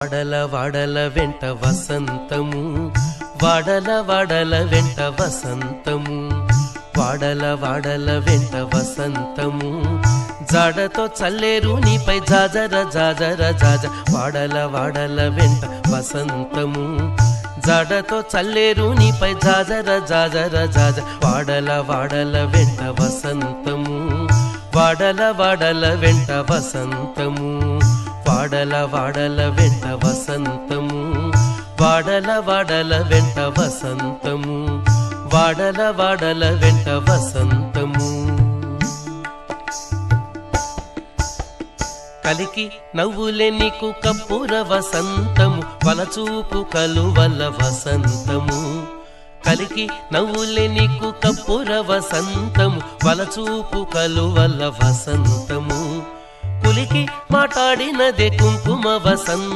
వాడల వాడల వెంట వసంతము, వాడల వాడల వెంట వసంతము, వాడల వాడల వెంట వసంతము, జాడతో చల్లేరు నీపై జాజర జాజర జాజ. వాడల వాడల వెంట వసంతము, జాడతో చల్లేరు నీపై జాజర జాజర జాజ. వాడల వాడల వెంట వసంతము, వాడల వాడల వెంట వసంతము, వాడల వాడల వెంట వసంతము, వాడల వాడల వెంట వసంతము, వాడల వాడల వెంట వసంతము. కలికి నవ్వులే నీకు కప్పుర వసంతము, వలచూపు కలువల వసంతము. కలికి నవ్వులే నీకు కప్పుర వసంతము, వలచూపు కలువల వసంతము. పులికి మాట్లాడినదే కుంకుమ వసంతం.